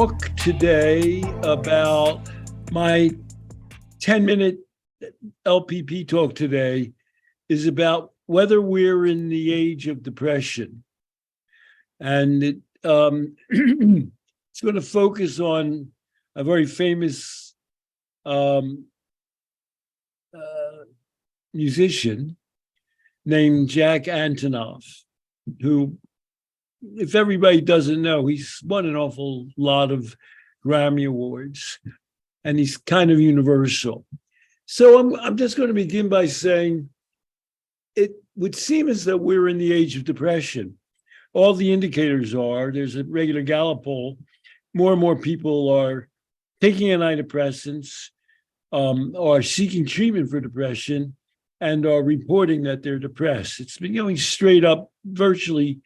Talk today about my 10-minute LPP talk today is about whether we're in the age of depression. And it's going to focus on a very famous musician named Jack Antonoff, who, if everybody doesn't know, he's won an awful lot of Grammy Awards, and he's kind of universal. So I'm just going to begin by saying it would seem as though we're in the age of depression. All the indicators are, there's a regular Gallup poll, more and more people are taking antidepressants, are seeking treatment for depression, and are reporting that they're depressed. It's been going straight up virtually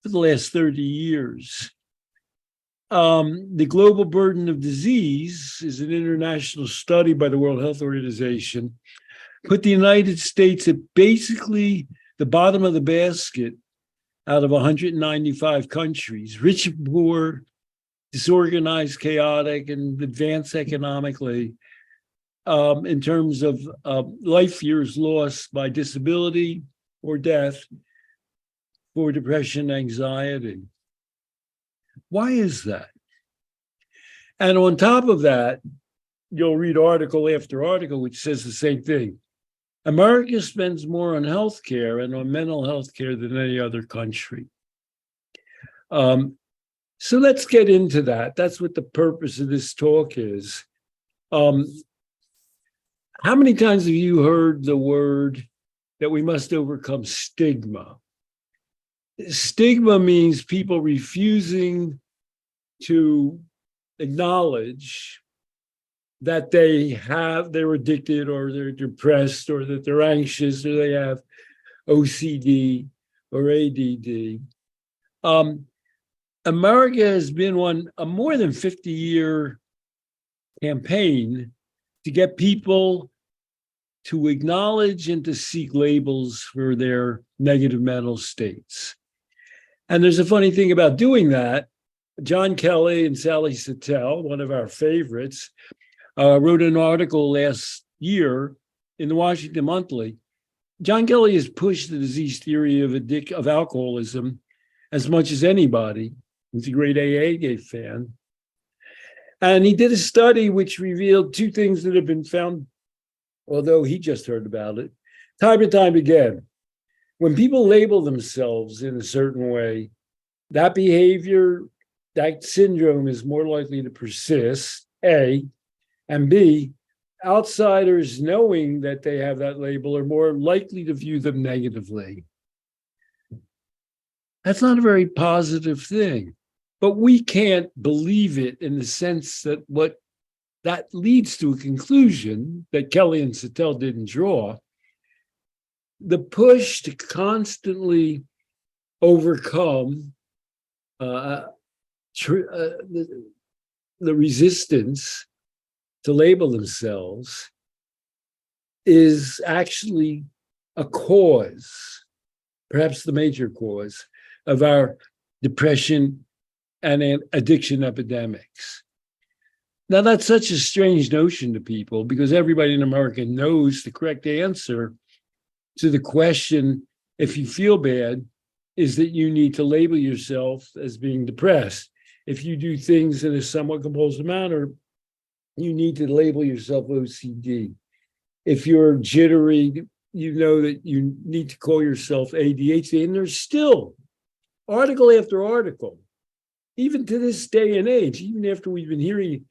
for the last 30 years. The global burden of disease is an international study by the World Health Organization, put the United States at basically the bottom of the basket out of 195 countries, rich and poor, disorganized, chaotic, and advanced economically, in terms of life years lost by disability or death for depression, anxiety. Why is that? And on top of that, you'll read article after article which says the same thing. America spends more on healthcare and on mental health care than any other country. So let's get into that. That's what the purpose of this talk is. How many times have you heard the word that we must overcome stigma? Stigma means people refusing to acknowledge that they're addicted, or they're depressed, or that they're anxious, or they have OCD or ADD. America has been on a more than 50-year campaign to get people to acknowledge and to seek labels for their negative mental states. And there's a funny thing about doing that. John Kelly and Sally Sattel, one of our favorites, wrote an article last year in the Washington Monthly. John Kelly has pushed the disease theory of alcoholism as much as anybody. He's a great AA fan. And he did a study which revealed two things that have been found, although he just heard about it, time and time again. When people label themselves in a certain way, that behavior, that syndrome is more likely to persist, A, and B, outsiders knowing that they have that label are more likely to view them negatively. That's not a very positive thing, but we can't believe it in the sense that what that leads to a conclusion that Kelly and Sattel didn't draw. The push to constantly overcome the resistance to label themselves is actually a cause, perhaps the major cause, of our depression and addiction epidemics. Now, that's such a strange notion to people because everybody in America knows the correct answer to the question, if you feel bad, is that you need to label yourself as being depressed. If you do things in a somewhat compulsive manner, you need to label yourself OCD. If you're jittery, you know that you need to call yourself ADHD. And there's still article after article, even to this day and age, even after we've been hearing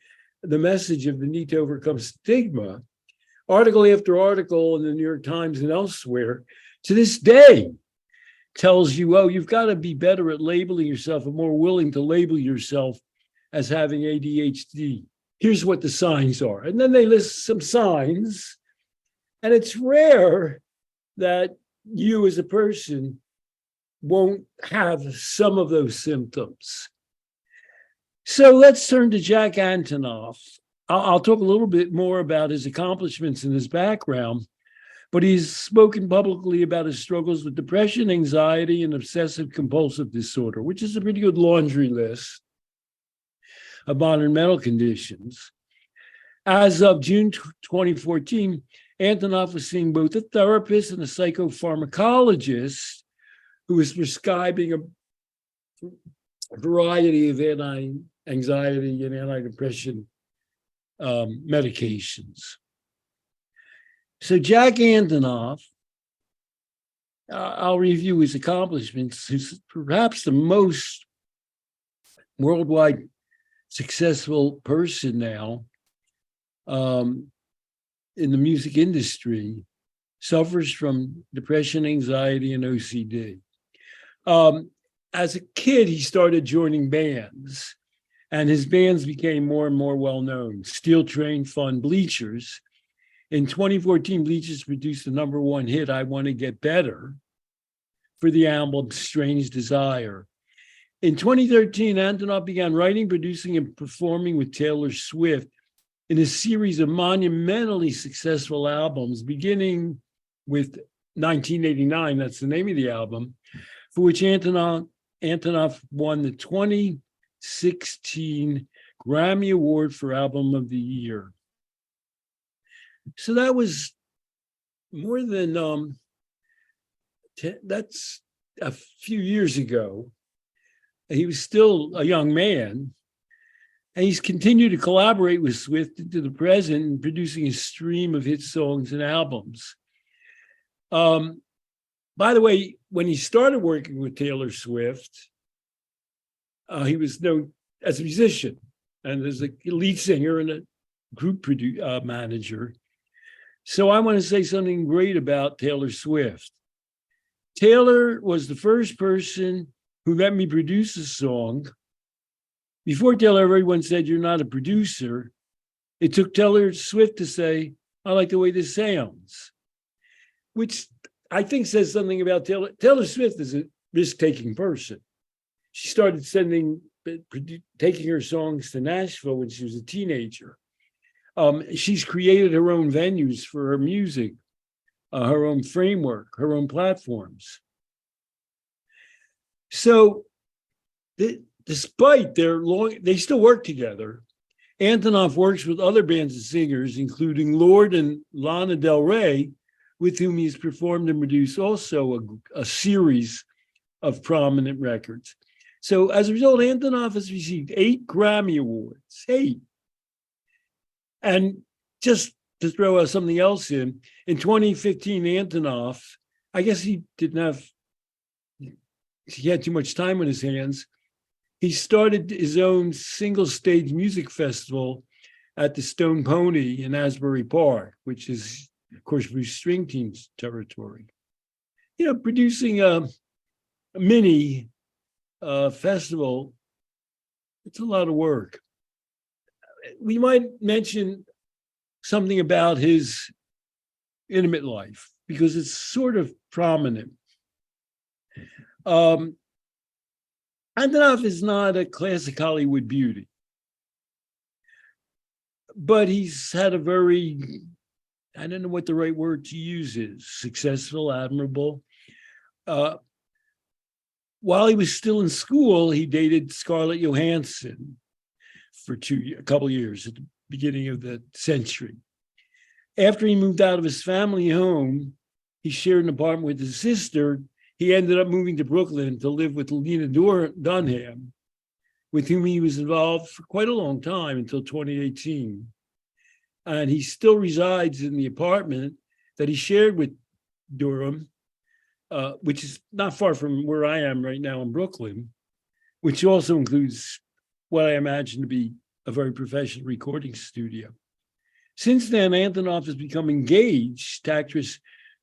the message of the need to overcome stigma, article after article in the New York Times and elsewhere, to this day, tells you, oh, you've got to be better at labeling yourself and more willing to label yourself as having ADHD. Here's what the signs are. And then they list some signs. And it's rare that you as a person won't have some of those symptoms. So let's turn to Jack Antonoff. I'll talk a little bit more about his accomplishments and his background, but he's spoken publicly about his struggles with depression, anxiety, and obsessive compulsive disorder, which is a pretty good laundry list. of modern mental conditions. As of June 2014, Antonoff was seeing both a therapist and a psychopharmacologist who was prescribing a variety of anti-anxiety and antidepressant medications. So Jack Antonoff, I'll review his accomplishments. He's perhaps the most worldwide successful person now in the music industry, suffers from depression, anxiety, and OCD. As a kid, he started joining bands, and his bands became more and more well-known. Steel Train, Fun, Bleachers. In 2014, Bleachers produced the #1 hit, I Want to Get Better, for the album Strange Desire. In 2013, Antonoff began writing, producing, and performing with Taylor Swift in a series of monumentally successful albums, beginning with 1989, that's the name of the album, for which Antonoff won the 2016 Grammy Award for Album of the Year. So that was more than, that's a few years ago. He was still a young man, and he's continued to collaborate with Swift into the present and producing a stream of hit songs and albums. By the way, when he started working with Taylor Swift, he was known as a musician and as a lead singer and a group manager. So I want to say something great about Taylor Swift. Taylor was the first person who let me produce a song. Before Taylor, everyone said, "You're not a producer." It took Taylor Swift to say, "I like the way this sounds," which I think says something about Taylor. Taylor Swift is a risk-taking person. She started taking her songs to Nashville when she was a teenager. She's created her own venues for her music, her own framework, her own platforms. So despite they still work together. Antonoff works with other bands and singers, including Lorde and Lana Del Rey, with whom he's performed and produced also a series of prominent records. So as a result, Antonoff has received 8 Grammy Awards, 8. And just to throw out something else in 2015, Antonoff, I guess he had too much time on his hands. He started his own single stage music festival at the Stone Pony in Asbury Park, which is, of course, Bruce Springsteen's territory. Producing a mini festival, it's a lot of work. We might mention something about his intimate life because it's sort of prominent. Antonoff is not a classic Hollywood beauty, but he's had a very, I don't know what the right word to use is, successful, admirable. While he was still in school, he dated Scarlett Johansson for a couple years at the beginning of the century. After he moved out of his family home, he shared an apartment with his sister. He ended up moving to Brooklyn to live with Lena Dunham, with whom he was involved for quite a long time until 2018. And he still resides in the apartment that he shared with Durham, which is not far from where I am right now in Brooklyn, which also includes what I imagine to be a very professional recording studio. Since then, Antonoff has become engaged to actress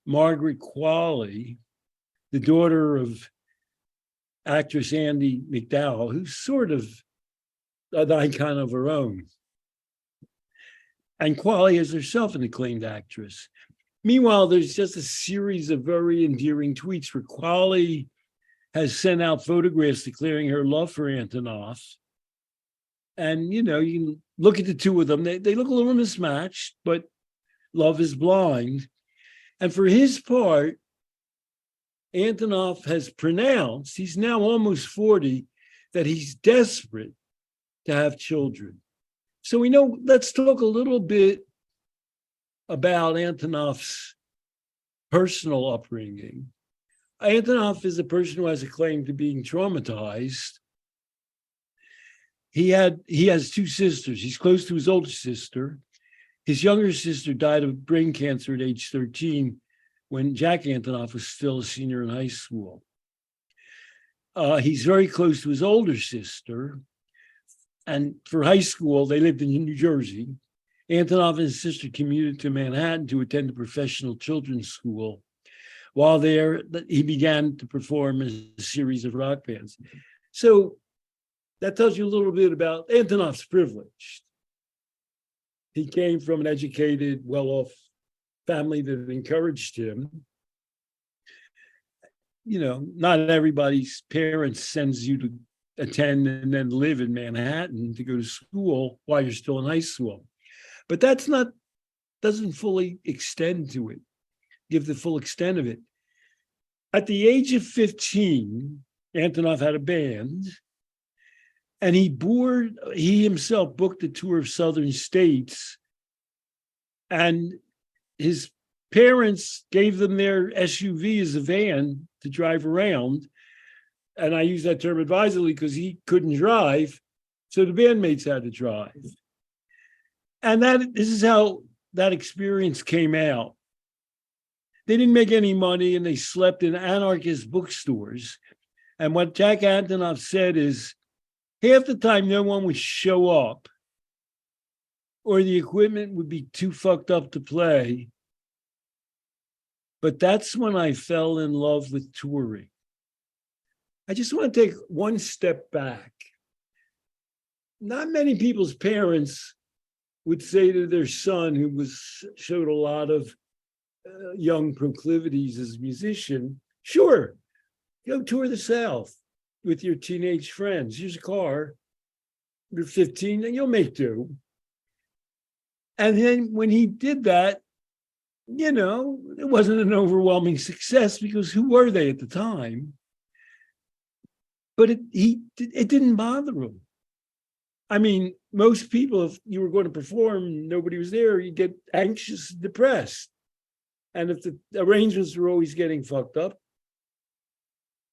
Margaret Qualley, the daughter of actress Andie MacDowell, who's sort of an icon of her own. And Qualley is herself an acclaimed actress. Meanwhile, there's just a series of very endearing tweets where Qualley has sent out photographs declaring her love for Antonoff. And, you can look at the two of them. They look a little mismatched, but love is blind. And for his part, Antonoff has pronounced, he's now almost 40, that he's desperate to have children. So let's talk a little bit about Antonoff's personal upbringing. Antonoff is a person who has a claim to being traumatized. He has two sisters. He's close to his older sister. His younger sister died of brain cancer at age 13 when Jack Antonoff was still a senior in high school. He's very close to his older sister. And for high school, they lived in New Jersey. Antonoff and his sister commuted to Manhattan to attend a professional children's school. While there, he began to perform in a series of rock bands. So that tells you a little bit about Antonoff's privilege. He came from an educated, well-off family that encouraged him. Not everybody's parents sends you to attend and then live in Manhattan to go to school while you're still in high school. But doesn't fully extend to it, give the full extent of it. At the age of 15, Antonoff had a band, and he himself booked a tour of southern states, and his parents gave them their SUV as a van to drive around. And I use that term advisedly because he couldn't drive, so the bandmates had to drive. And this is how that experience came out. They didn't make any money, and they slept in anarchist bookstores. And what Jack Antonoff said is, half the time no one would show up, or the equipment would be too fucked up to play. But that's when I fell in love with touring. I just want to take one step back. Not many people's parents would say to their son, who showed a lot of young proclivities as a musician, sure, go tour the South with your teenage friends. Here's a car. You're 15, and you'll make do. And then when he did that, it wasn't an overwhelming success because who were they at the time? But it didn't bother him. I mean, most people, if you were going to perform, nobody was there, you get anxious, depressed. And if the arrangements were always getting fucked up,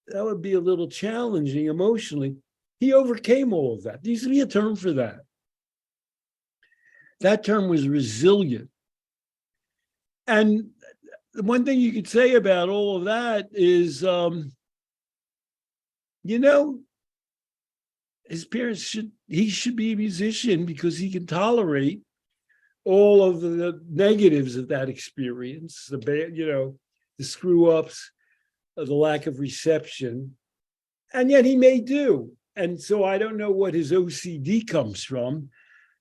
that would be a little challenging emotionally. He overcame all of that. There used to be a term for that. That term was resilient. And the one thing you could say about all of that is, his parents should be a musician because he can tolerate all of the negatives of that experience, the screw ups, the lack of reception, and yet he may do. And so I don't know what his OCD comes from,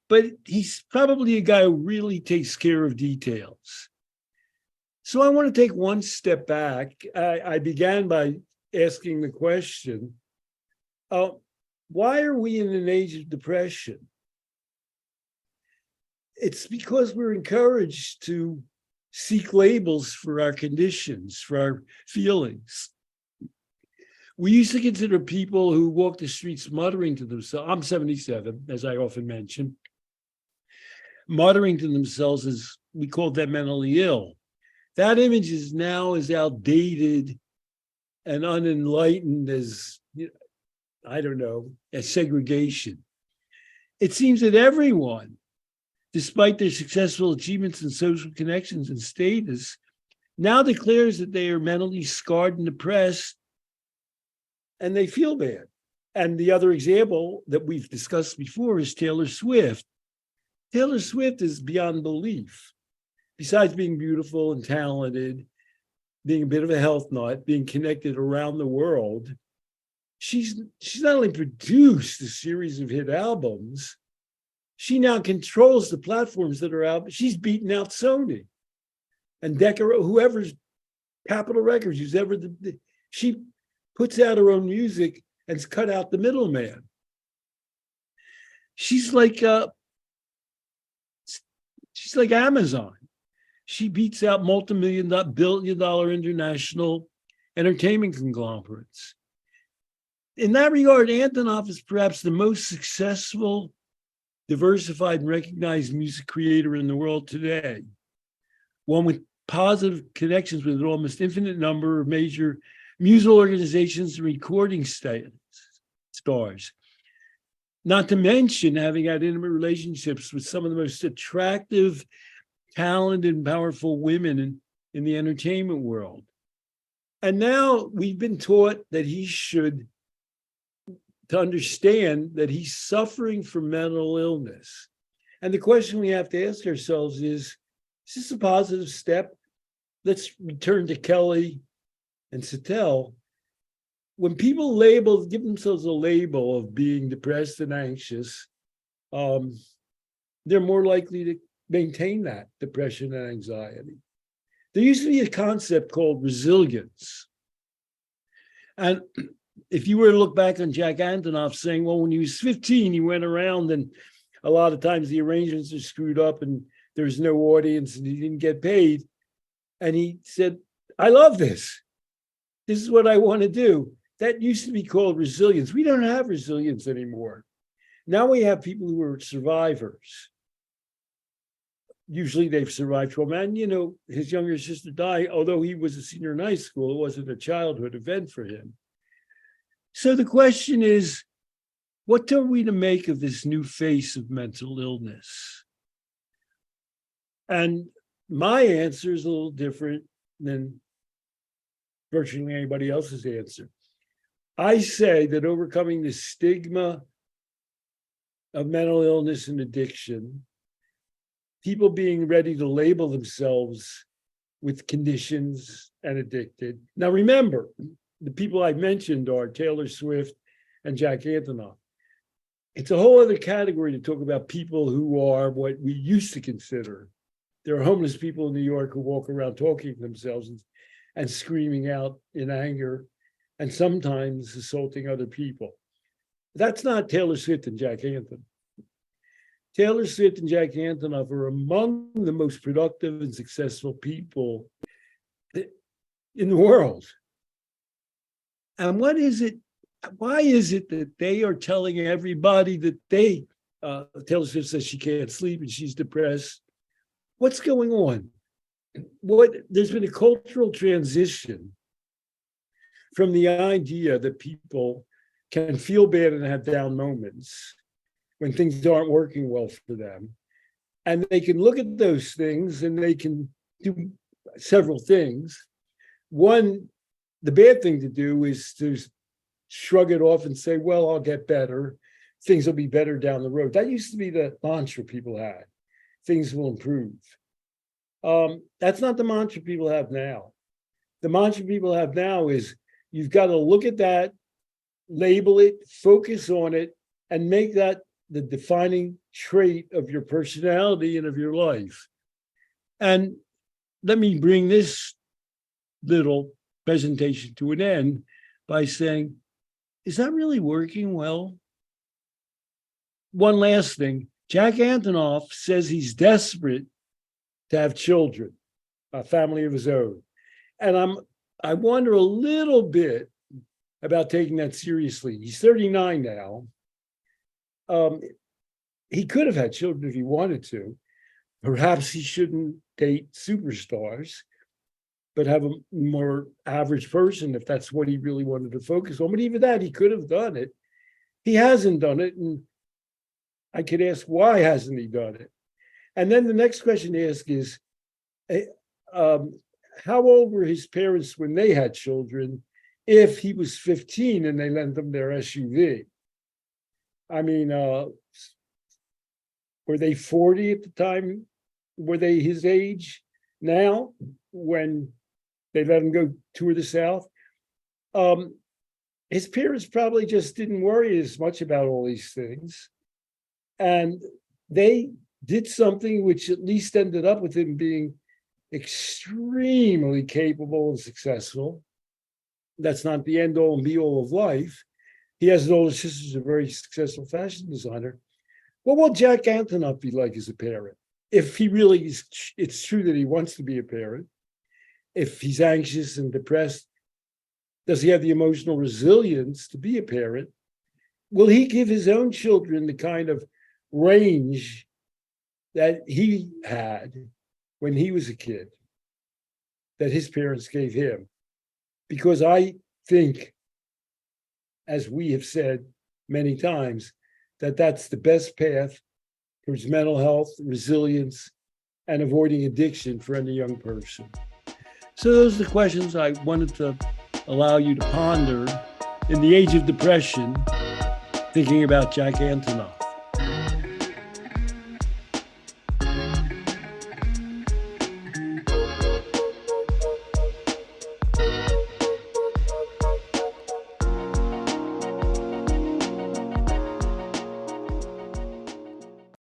but he's probably a guy who really takes care of details. So I want to take one step back. I began by asking the question, why are we in an age of depression? It's because we're encouraged to seek labels for our conditions, for our feelings. We used to consider people who walk the streets muttering to themselves, I'm 77, as I often mention, muttering to themselves as we called them mentally ill. That image is now as outdated and unenlightened as, as segregation. It seems that everyone, despite their successful achievements and social connections and status, now declares that they are mentally scarred and depressed, and they feel bad. And the other example that we've discussed before is Taylor Swift. Taylor Swift is beyond belief. Besides being beautiful and talented, being a bit of a health nut, being connected around the world, she's not only produced a series of hit albums, she now controls the platforms that are out. She's beaten out Sony and Decca, whoever's Capitol Records, who's ever she puts out her own music and's cut out the middleman. She's like Amazon. She beats out multi-billion-dollar international entertainment conglomerates. in that regard, Antonoff is perhaps the most successful, diversified, and recognized music creator in the world today. One with positive connections with an almost infinite number of major musical organizations and recording stars. Not to mention having had intimate relationships with some of the most attractive, talented, and powerful women in the entertainment world. And now we've been taught that to understand that he's suffering from mental illness. And the question we have to ask ourselves is this a positive step? Let's return to Kelly and Sattel. When people give themselves a label of being depressed and anxious, they're more likely to maintain that depression and anxiety. There used to be a concept called resilience. And if you were to look back on Jack Antonoff saying, well, when he was 15, he went around and a lot of times the arrangements are screwed up and there's no audience and he didn't get paid. And he said, I love this. This is what I want to do. That used to be called resilience. We don't have resilience anymore. Now we have people who are survivors. Usually they've survived trauma. And, his younger sister died, although he was a senior in high school, it wasn't a childhood event for him. So the question is, what are we to make of this new face of mental illness? And my answer is a little different than virtually anybody else's answer. I say that overcoming the stigma of mental illness and addiction, people being ready to label themselves with conditions and addicted. Now, remember, the people I mentioned are Taylor Swift and Jack Antonoff. It's a whole other category to talk about people who are what we used to consider. There are homeless people in New York who walk around talking to themselves and screaming out in anger and sometimes assaulting other people. That's not Taylor Swift and Jack Antonoff. Taylor Swift and Jack Antonoff are among the most productive and successful people in the world. And why is it that they are telling everybody that Taylor Swift says she can't sleep and she's depressed? What's going on? There's been a cultural transition from the idea that people can feel bad and have down moments when things aren't working well for them. And they can look at those things and they can do several things. One, the bad thing to do is to shrug it off and say, well, I'll get better. Things will be better down the road. That used to be the mantra people had. Things will improve. That's not the mantra people have now. The mantra people have now is you've got to look at that, label it, focus on it, and make that the defining trait of your personality and of your life. And let me bring this little presentation to an end by saying, is that really working well? One last thing, Jack Antonoff says he's desperate to have children, a family of his own. And I wonder a little bit about taking that seriously. He's 39 now. He could have had children if he wanted to. Perhaps he shouldn't date superstars, but have a more average person if that's what he really wanted to focus on. But even that, he could have done it. He hasn't done it. And I could ask, why hasn't he done it? And then the next question to ask is, how old were his parents when they had children if he was 15 and they lent him their SUV? I mean, were they 40 at the time? Were they his age now when they let him go tour the South? His parents probably just didn't worry as much about all these things. And they did something which at least ended up with him being extremely capable and successful. That's not the end all and be all of life. He has an older sister who's a very successful fashion designer. What will Jack Antonoff be like as a parent? If he really is, it's true that he wants to be a parent. If he's anxious and depressed, Does he have the emotional resilience to be a parent? Will he give his own children the kind of range that he had when he was a kid, that his parents gave him? Because I think, as we have said many times, that that's the best path towards mental health, resilience, and avoiding addiction for any young person. So those are the questions I wanted to allow you to ponder in the age of depression, thinking about Jack Antonoff.